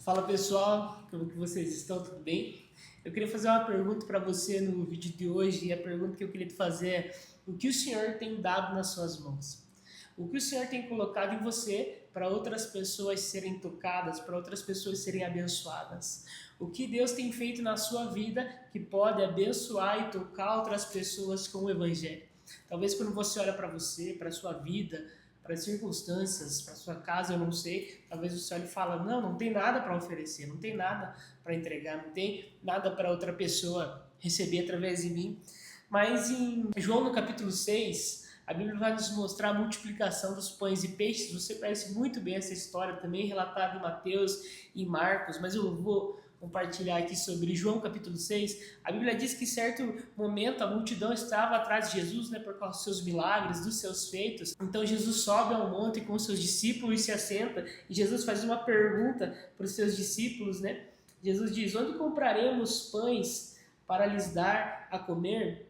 Fala pessoal, como que vocês estão? Tudo bem? Eu queria fazer uma pergunta para você no vídeo de hoje e a pergunta que eu queria te fazer é: o que o Senhor tem dado nas suas mãos? O que o Senhor tem colocado em você para outras pessoas serem tocadas, para outras pessoas serem abençoadas? O que Deus tem feito na sua vida que pode abençoar e tocar outras pessoas com o Evangelho? Talvez quando você olha para você, para a sua vida, para as circunstâncias, para a sua casa, eu não sei, talvez você olhe e fala, não tem nada para oferecer, não tem nada para entregar, não tem nada para outra pessoa receber através de mim. Mas em João no capítulo 6, a Bíblia vai nos mostrar a multiplicação dos pães e peixes. Você conhece muito bem essa história, também relatada em Mateus e Marcos, mas eu vou compartilhar aqui sobre João capítulo 6. A Bíblia diz que em certo momento a multidão estava atrás de Jesus, por causa dos seus milagres, dos seus feitos. Então Jesus sobe ao monte com os seus discípulos e se assenta, e Jesus faz uma pergunta para os seus discípulos, Jesus diz: onde compraremos pães para lhes dar a comer?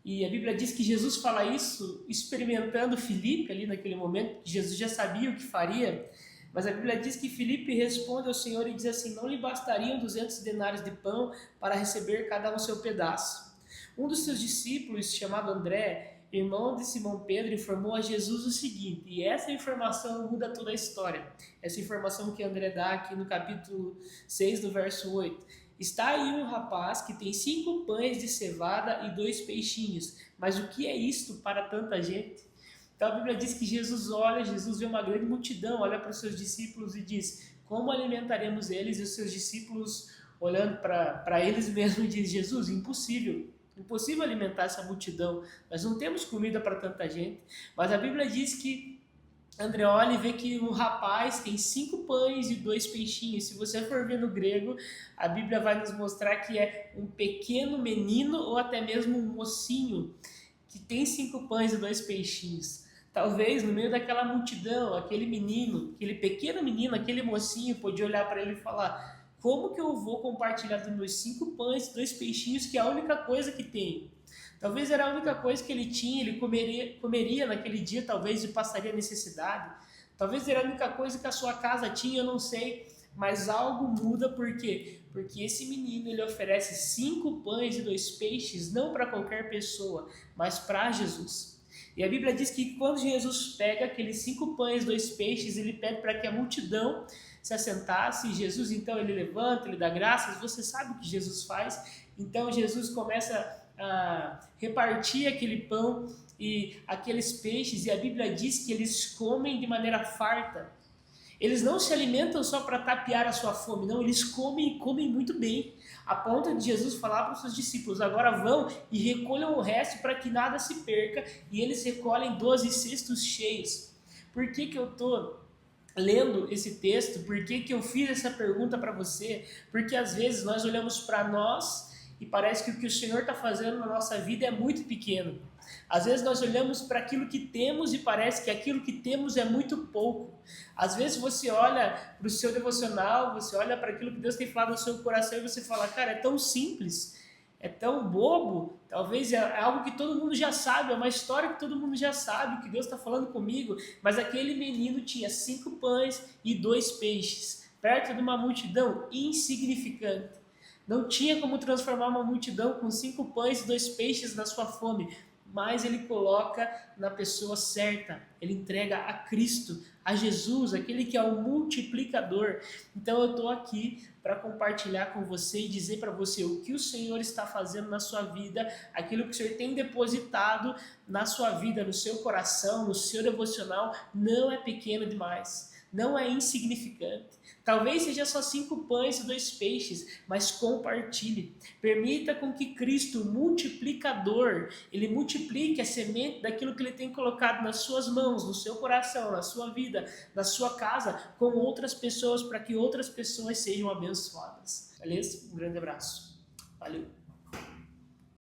E a Bíblia diz que Jesus fala isso experimentando Filipe ali naquele momento. Jesus já sabia o que faria, mas a Bíblia diz que Filipe responde ao Senhor e diz assim: não lhe bastariam 200 denários de pão para receber cada um o seu pedaço. Um dos seus discípulos, chamado André, irmão de Simão Pedro, informou a Jesus o seguinte, e essa informação muda toda a história. Essa informação que André dá aqui no capítulo 6, do verso 8. Está aí um rapaz que tem 5 pães de cevada e 2 peixinhos, mas o que é isto para tanta gente? Então a Bíblia diz que Jesus vê uma grande multidão, olha para os seus discípulos e diz: como alimentaremos eles? E os seus discípulos, olhando para eles mesmos, diz: Jesus, impossível alimentar essa multidão, nós não temos comida para tanta gente. Mas a Bíblia diz que André olha e vê que um rapaz tem 5 pães e 2 peixinhos. Se você for ver no grego, a Bíblia vai nos mostrar que é um pequeno menino ou até mesmo um mocinho que tem 5 pães e 2 peixinhos. Talvez no meio daquela multidão, aquele menino, aquele pequeno menino, aquele mocinho podia olhar para ele e falar: como que eu vou compartilhar dos meus 5 pães e 2 peixinhos, que é a única coisa que tem? Talvez era a única coisa que ele tinha, ele comeria naquele dia, talvez, e passaria necessidade. Talvez era a única coisa que a sua casa tinha, eu não sei, mas algo muda, por quê? Porque esse menino, ele oferece 5 pães e 2 peixes, não para qualquer pessoa, mas para Jesus. E a Bíblia diz que quando Jesus pega aqueles 5 pães e 2 peixes, ele pede para que a multidão se assentasse, e Jesus então ele levanta, ele dá graças. Você sabe o que Jesus faz? Então Jesus começa a repartir aquele pão e aqueles peixes, e a Bíblia diz que eles comem de maneira farta. Eles não se alimentam só para tapear a sua fome, não, eles comem e comem muito bem, a ponto de Jesus falar para os seus discípulos: agora vão e recolham o resto para que nada se perca, e eles recolhem 12 cestos cheios. Por que eu estou lendo esse texto? Por que eu fiz essa pergunta para você? Porque às vezes nós olhamos para nós e parece que o que o Senhor está fazendo na nossa vida é muito pequeno. Às vezes nós olhamos para aquilo que temos e parece que aquilo que temos é muito pouco. Às vezes você olha para o seu devocional, você olha para aquilo que Deus tem falado no seu coração e você fala: cara, é tão simples, é tão bobo, talvez é algo que todo mundo já sabe, é uma história que todo mundo já sabe, que Deus está falando comigo, mas aquele menino tinha 5 pães e 2 peixes, perto de uma multidão insignificante. Não tinha como transformar uma multidão com 5 pães e 2 peixes na sua fome, mas ele coloca na pessoa certa, ele entrega a Cristo, a Jesus, aquele que é o multiplicador. Então eu estou aqui para compartilhar com você e dizer para você o que o Senhor está fazendo na sua vida, aquilo que o Senhor tem depositado na sua vida, no seu coração, no seu devocional, não é pequeno demais. Não é insignificante. Talvez seja só 5 pães e 2 peixes, mas compartilhe. Permita com que Cristo, multiplicador, ele multiplique a semente daquilo que ele tem colocado nas suas mãos, no seu coração, na sua vida, na sua casa, com outras pessoas, para que outras pessoas sejam abençoadas. Beleza? Um grande abraço. Valeu.